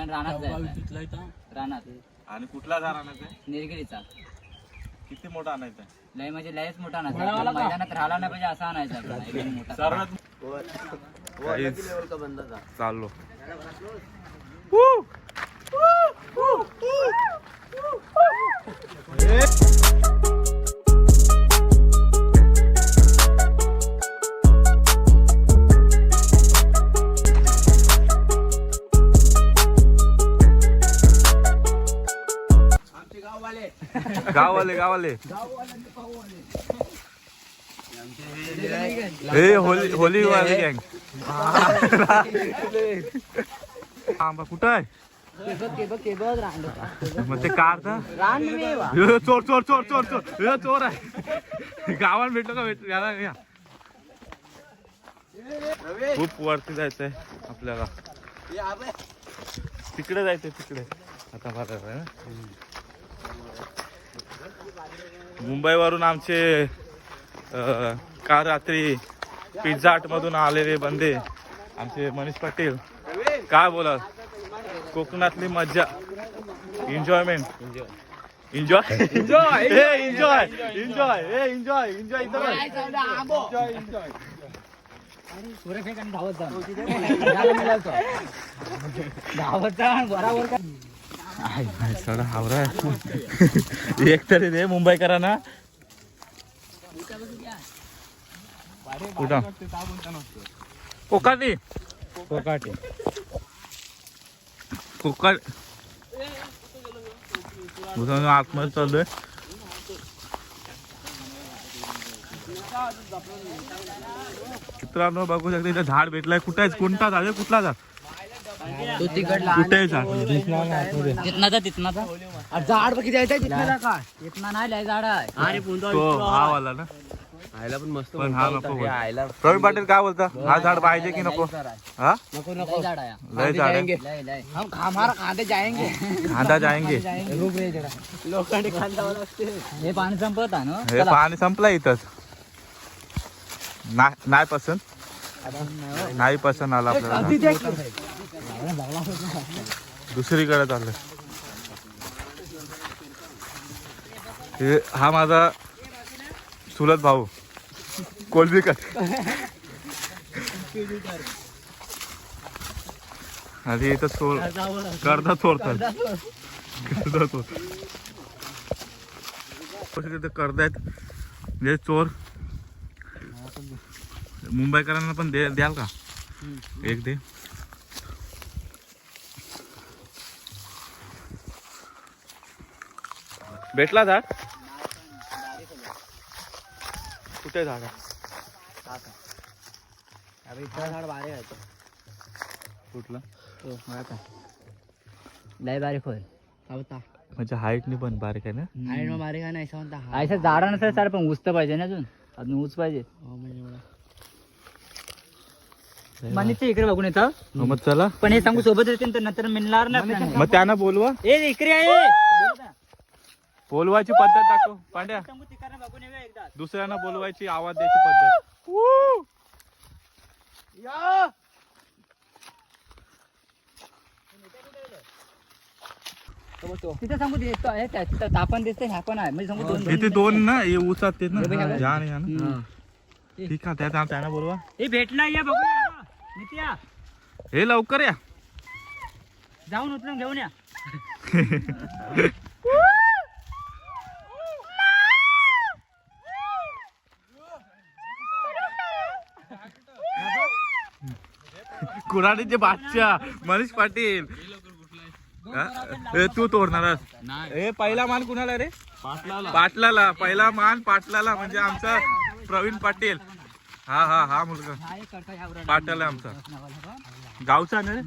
पण रानात रानात. आणि कुठला झाड आणायचा आहे? निलगिरीचा. किती मोठा आणायचा आहे? लय म्हणजे लयच मोठा आणायचा. मैदानात राहिला नाही पाहिजे असा आणायचा आपल्याला, एकदम मोठा. सर्वात चाललो. गाववाले गाववाले हे होली वाली गँग. आंबा कुठं आहे? मग ते काढता चोर चोर चोर चोर चोर चोर आहे. गावात भेटलो का याला या. खूप वरती जायचंय आपल्याला, तिकडे जायचंय तिकडे. आता बरं आहे ना. मुंबईवरून आमचे काल रात्री पिझ्झा हट मधून आलेले बंदे आमचे मनीष पाटील. काय बोला, कोकणातली मज्जा, enjoyment. Enjoy enjoy enjoy enjoy enjoy enjoy enjoy. सडा हावरा एक तरी दे मुंबईकरांना. कुठं कोकाटी कोकाटी कोकाट आतमध्ये चाललोय. चित्रांनो बघू शकते इथं झाड भेटलाय. कुठे आहे? कोणता झाड? कुठला झाड? कुठे झाड? झाड किती आहे? इतना नाही लय झाड आहे. हा वाला ना. आयला पण मस्त. पण हा नको. प्रवीण पाटील काय बोलता? हा झाड पाहिजे की नको? हा नको नको झाड आहे. लय झाड आहे. लय लय हम हमारा खांदे जाएंगे. खांदा जाएंगे. लोखंडी खांदा लागते. हे पाणी संपत आहे ना. हे पाणी संपलं इथंच. नाही पसंत, नाही पसंत आला आपल्याला. दुसरीकडे चाललंय. हे हा माझा चुलत भाऊ कोलबीकर. आधी इथं चोर करता चोरतात. करतायत म्हणजे चोर. मुंबईकरांना पण द्याल का एक दे. भेटला झाड? कुठे झाड? झाड बारीक आहे. कुठला? लय बारीक होईल. म्हणजे हाईटनी पण बारीक आहे ना. बारीक आहे ना. ऐसा झाडा नसेल सर, पण उच तर पाहिजे ना. अजून उच पाहिजे. मनीचे इकडे बघून येतं. मग चला. पण हे सांगू सोबत येतील तर नंतर मिळणार ना. मग त्यांना बोलवा. इकडे आहे. बोलवायची पद्धत दाखव पांड्या. बघून येऊया एकदा. दुसऱ्यांना बोलवायची, आवाज द्यायची पद्धत. तिथे सांगू तापण दिसते. ह्या पण आहे म्हणजे सांगू इथे दोन ना हे उचात ते ना. या ना. ठीक आहे त्यांना बोलवा. हे भेटला या बघूया. नित्या हे लवकर या. जाऊन उतरून घेऊन या. कुऱ्हाडीचे बादशाह मनीष पाटील. तू तोडणार? हे पहिला मान कुणाला रे? पाटलाला. पहिला मान पाटलाला म्हणजे आमचा प्रवीण पाटील. हा हा हा मुलगा पाटील आहे आमचा. गावचा ना रे.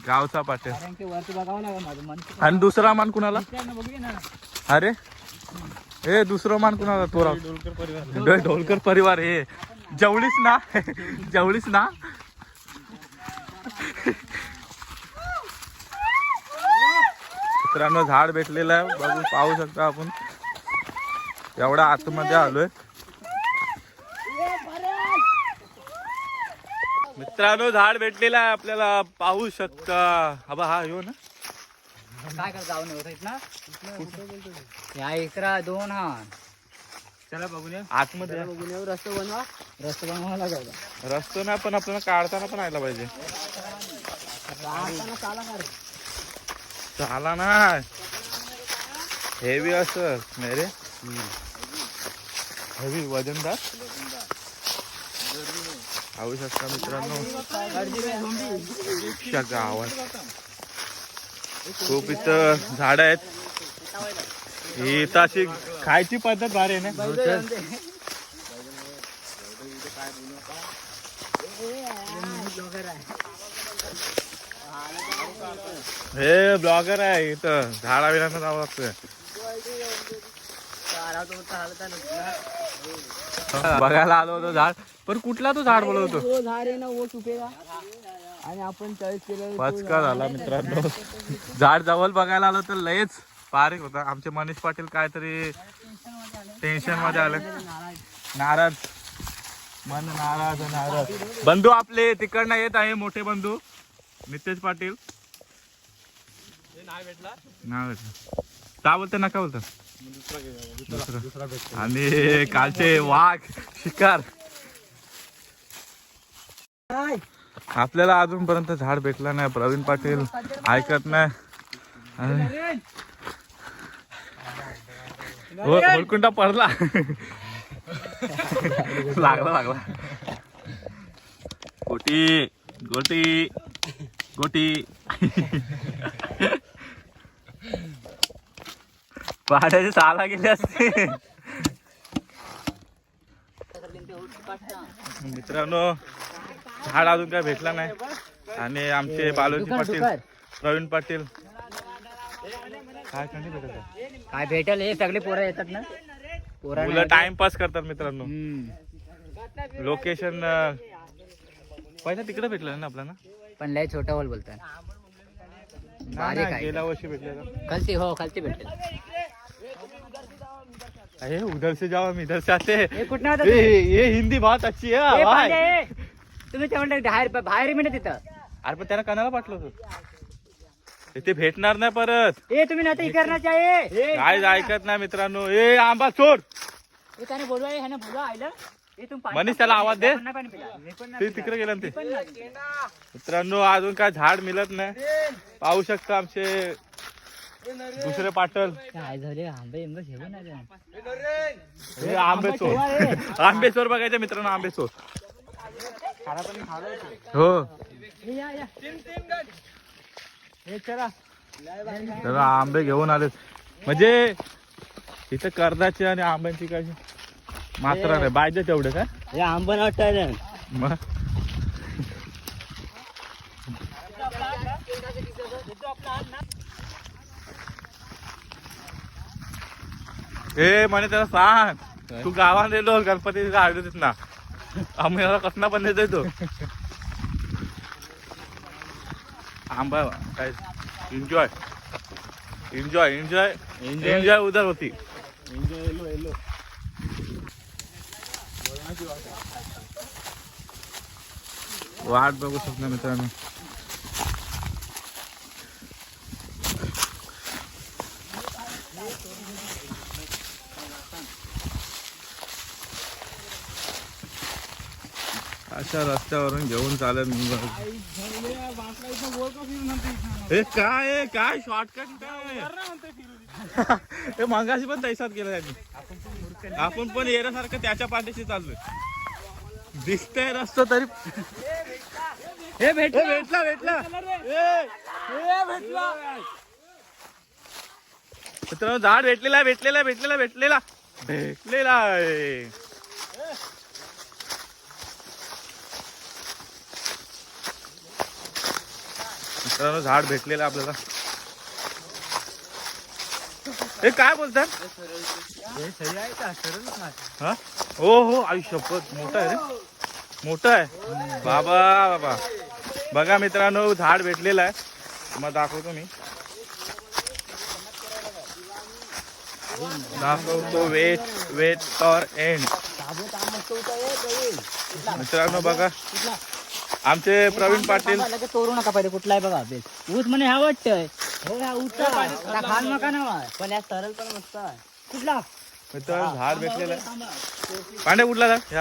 गावचा पाटील. आणि दुसरा मान कुणाला? अरे हे दुसरं मान कुणाला? तोरा ढोलकर परिवार. हे जवळीच ना. जवळीच ना. मित्रांनो झाड भेटलेलं आहे. बघू पाहू शकता आपण. एवढा आतमध्ये आलोय. मित्रांनो झाड भेटलेलं आहे आपल्याला, पाहू शकता. हा यो ना, काय कर जाऊन येत ना या इकरा दोन हा. चला बघूया आतमध्ये या. रस्ता बनवा लागला. रस्तो नाही पण आपल्याला काढताना पण आयला पाहिजे. चाला ना हेवी असं नाही रे, हेवी वजनदार. पाहू शकता मित्रांनो गावात खूप इथं झाड आहेत. ही इथं अशी खायची पद्धत भारी आहे ना. हे ब्लॉगर आहे इथं, झाडा विरांना जावं लागतं. बघायला आलो होतो झाड, पण कुठला तो झाड बोलवतो झाड आहे ना वो सुपेगा आणि आपण चॉईस केलं पचका झाला मित्रांनो. झाड जवळ बघायला आलो तर लयच बारीक होता. आमचे मनीष पाटील काहीतरी टेन्शन मध्ये आले, नाराज मन नाराज. बंधू आपले तिकडनं येत आहे, मोठे बंधू नितेश पाटील. नाही भेटला का बोलते नका बोलत. आणि कालचे वाघ शिकार. आपल्याला अजूनपर्यंत झाड भेटला नाही. प्रवीण पाटील ऐकत नाही. होलकुंडा पडला. लागला गोटी गोटी गोटी. पाण्याची साला गेली असते. मित्रांनो झाड अजून काय भेटला नाही. आणि आमचे बालोजी पाटील प्रवीण पाटील काय नाही भेटत. काय भेटेल हे सगळे पोरं येतात ना, मुलं टाइमपास करतात मित्रांनो. लोकेशन पहिला तिकडे भेटलं ना आपल्याला, पण लय छोटा हॉल बोलतात. गेल्या वर्षी भेटले खालती हो खालती भेटेल. अरे उधर से जाओ हम इधर से आते. कुठं आता ये हिंदी बहुत अच्छी है भाई. तुम्ही ते म्हणता बाहेर मी तिथं. अरे पण त्याला कणाला पाठवलं होतं, ते भेटणार नाही परत. ए तुम्ही नाते करणार चाहिए. काय ऐकत नाही मित्रांनो. ए आंबा चोर, त्याने बोलवा आहे ना, बोलवा आयला. मनीष त्याला आवाज दे. ते तिकडे गेलं ते. मित्रांनो अजून काय झाड मिळत नाही. पाहू शकता आमचे दुसरे पाटल. काय झाले आंबे एवढं घेऊन आले. हे आंबे चोर, आंबे चोर बघायचे मित्रांनो. आंबे चोर हो. तर आंबे घेऊन आले. म्हणजे इथं कर्जाची आणि आंब्यांची काय मात्रा नाही पाहिजे तेवढे काय. हे आंबा वाटतं मग ए म्हणे त्याला सांग तू गावात गेलो गणपतीचा आयोजित ना, आम्ही कसना पण देतोय तो आंबा. काय एन्जॉय एन्जॉय एन्जॉय एन्जॉय उधर होती. वाट बघू शकता मित्रांनो. अशा रस्त्यावरून घेऊन चालत. हे काय काय शॉर्टकट हे मगाशी पण तैसात गेलं त्यांनी. आपण पण येण्यासारखं त्याच्या पाठीशी चाललोय. दिसतंय रस्ता तरी. हे भेटला मित्रांनो. झाड भेटलेला आहे. मित्रांनो झाड भेटलेलं आपल्याला. हे काय बोलतात. हा हो आई शपथ. मोठा आहे रे, मोठा आहे बाबा. बघा मित्रांनो झाड भेटलेलं आहे. मग दाखवतो मी, दाखवतो. Wait for end. मित्रांनो बघा आमचे प्रवीण पाटील तोडू नका पहिले कुठलाय बघा बेस ऊस म्हणे ह्या वाटतंय हो ह्या ऊसचा खान मका नाव पण या सरळ पण मस्त आहे कुठला मित्र झाड भेटलेलं आहे. पांडे कुठला झाड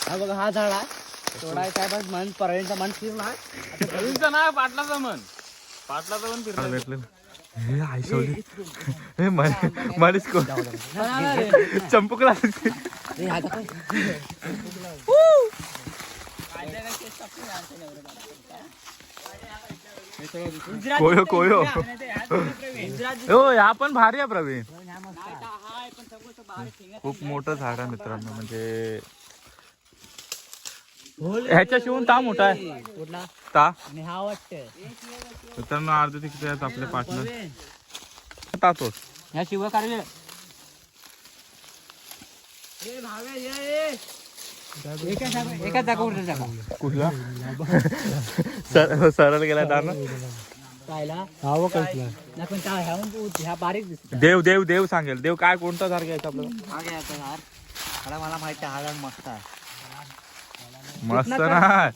हा बघा हा झाड आहे तोडायचा आहे बस मन प्रवीणचा मन फिरला प्रवीणचं नाव पाटलाचं मन पाटलाचं मन फिरलं भेटलेलं हे आयशवली हे मनीष को चंपकला कोयो कोयो हो ह्या पण भारी आहे प्रवीण खूप मोठं झाड आहे मित्रांनो म्हणजे ह्याच्या शिवून ता मोठा आहे कुठला ता हा वाटतंय मित्रांनो अर्धे तिकडे आहेत आपले पार्टनर तातोच ह्या शिव काढले एका जागा कुठे जागा कुठला सरळ गेला दाना पाहिला पण ह्या बारीक दिसत देव देव देव सांगेल देव काय कोणता झाड घ्यायचा आपल्याला हा घ्यायचा यार मला मला माहिती आहे हा झाड मस्त आहे मस्त ना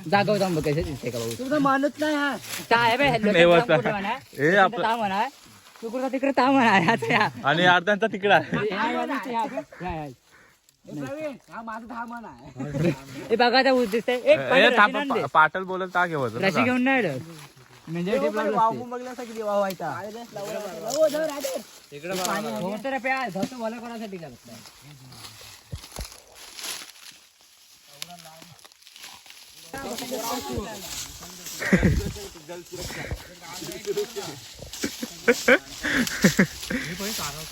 जागा जाऊन बघ कसे दिसते का भाऊ तुझं मानत नाही हा काय नेवाचा. हे आपलं- ता म्हणा तू कुठं तिकडे ता म्हणा आणि अर्ध्यांचा तिकडा हे बघा त्या उद्दिष्ट पाटल बोलत का घेवत रशी घेऊन नाही रे. म्हणजे भला कोणासाठी लागतं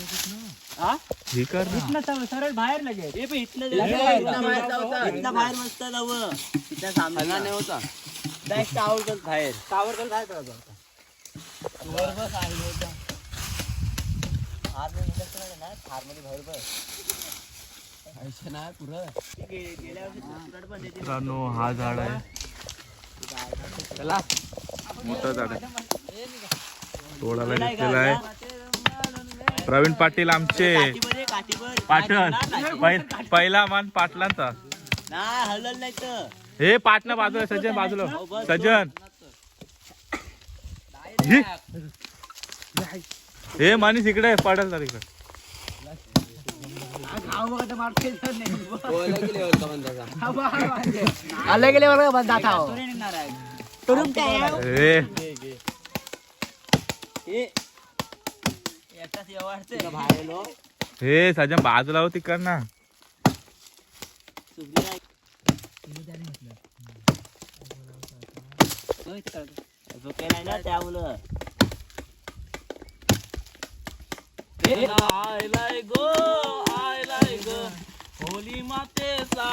हे कर ना. इथनं सरळ बाहेर लगेच बाहेर मस्त नवं त्या सामना होता डायरेक्ट बाहेर मित्रांनो हा झाड आहे मोठं झाड आहे तोडायला घेतलेला आहे प्रवीण पाटील आमचे पाटण पहिला मान पाटलांचा नाही हलल नाही तर हे पाटणं बाजूला सज्जन बाजूला सज्जन हे माणूस इकडे पडेल तर इकडे आले गेले बरं बस दाखा हे सज्जन बाजूला होती कर ना त्यामुळं होली मातेचा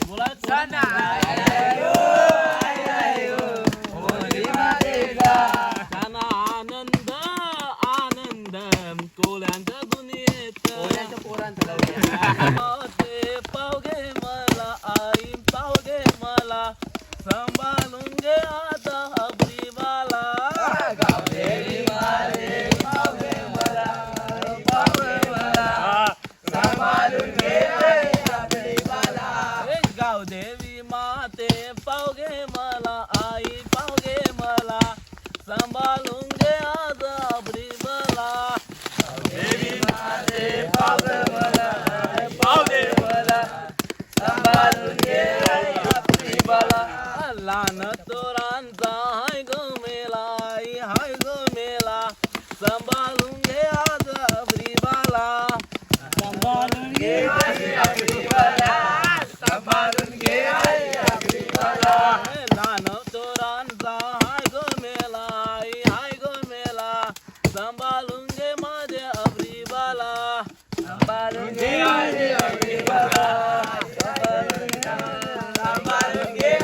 बोलायचा आनंद आनंद कोल्यांच्या दुनियेत ते पावगे मला आई पावगे मला सांभाळून घे आता हबरी मला गावदेवी माते पावगे मला आई पावगे मला सांभाळून घे आज हबरी मला लहान तोरांचा हाय गो मेला आई हाय गो मेला सांभाळून घे आज हबरी बाला सांभाळून घे लहान तोरांचा हाय गो मेला आई हाय गो मेला सांभाळून घे माझे हबरी बाला सांभाळून घे हबरी बाला सांभाळून घे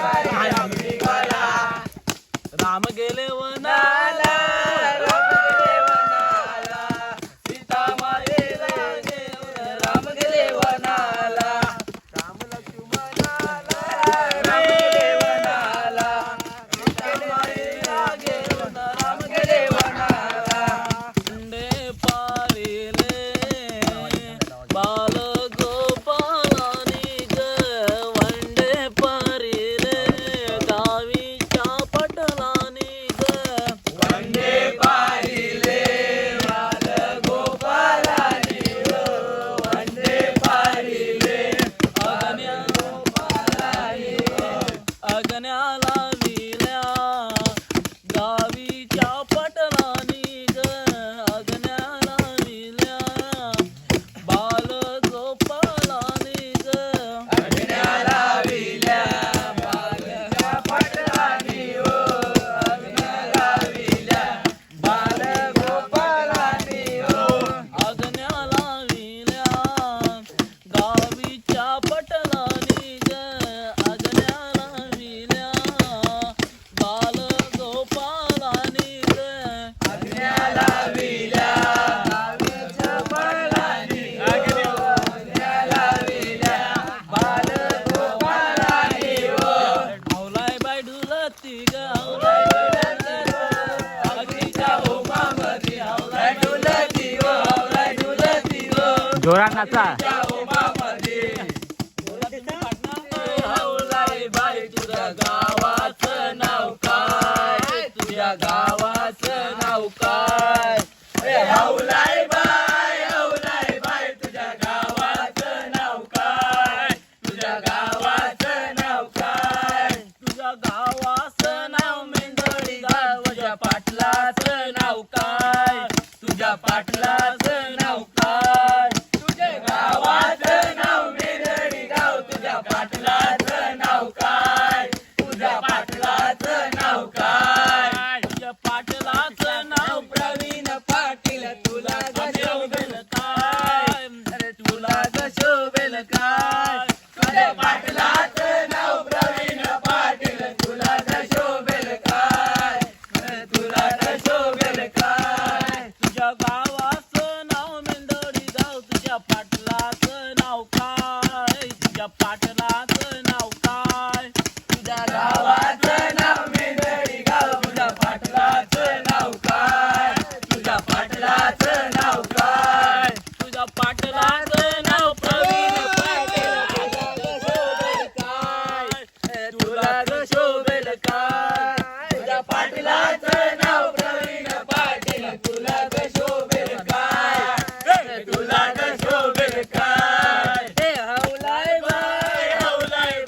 अग्न्याला विल्या गावीच्या पटलानी ग अग्न्याला विल्या बाल गोपालानी ग अग्न्याला विल्या बालच्या पटलानी हो अग्न्याला विल्या बाल गोपालानी हो अग्न्याला विल्या गावीच्या पटलानी ग अग्न्याला विल्या बाल गोपालानी ग अग्न्याला विल्या गावीच्या पटलानी हो अग्न्याला विल्या बाल गोपालानी हो आवलाय बाय ढुलती ग आवलाय अग्नीच्या होमामध्ये आवलाय डुलती हो आवलाय डुलती हो जोरात नाचा आवलाय बाय तुझ्या गावाचं नाव काय तुझ्या गावाचं नाव काय हावलाय बाय तुझ्या गावाचं नाव काय तुझ्या गावाचं नाव काय तुझ्या गावाचं नाव मेंदळी गावच्या पाटलाचं नाव काय तुझ्या पाटलाचं नाव काय तुझ्या गावाचं नाव मेदडी गाव तुझ्या पाटलाचं नाव काय तुझ्या पाटलाचं नाव काय तुझ्या पाटलाचं नाव प्रवीण पाटील तुला ग शोभेल काय अरे तुला ग शोभेल काय तुझ्या पाटलाचं नाव प्रवीण पाटील तुला ग शोभेल काय अरे तुला ग शोभेल काय तुझ्या गावाचं नाव मेंदळी गाव तुझ्या पाटलाचं नाव काय तुझ्या पाटलाचं नाव काय तुझ्या गावाचं नाव मेदडी गाव तुझ्या पाटलाचं नाव काय तुझ्या पाटलाचं नाव काय तुझ्या पाटलाचं नाव प्रवीण पाटील तुला ग शोभेल काय तुझ्या पाटलाचं नाव प्रवीण पाटील तुला ग शोभेल काय तुला ग शोभेल काय हे हावलाय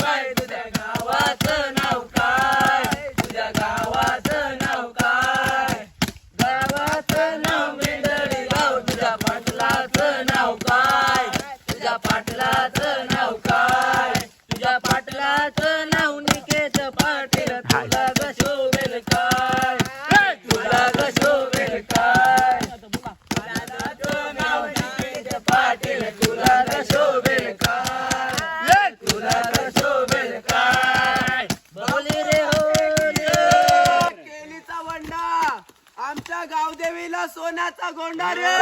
बाय तुझ्या गावाचं नाव काय तुझ्या गावाचं नाव काय गावाचं नाव मेंदडी गाव तुझ्या पाटलाचं नाव काय तुझ्या पाटलाचं नाव काय तुझ्या पाटलाचं नाव निकेत पाटील तुला ग शोभेल काय तुला ग शोभेल काय पाटलाचं नाव निकेत पाटील तुला ग शोभेल काय तुला ग शोभेल काय बोले रे होले केलीचा वंडा आमच्या गावदेवीला सोन्याचा गोंडा रे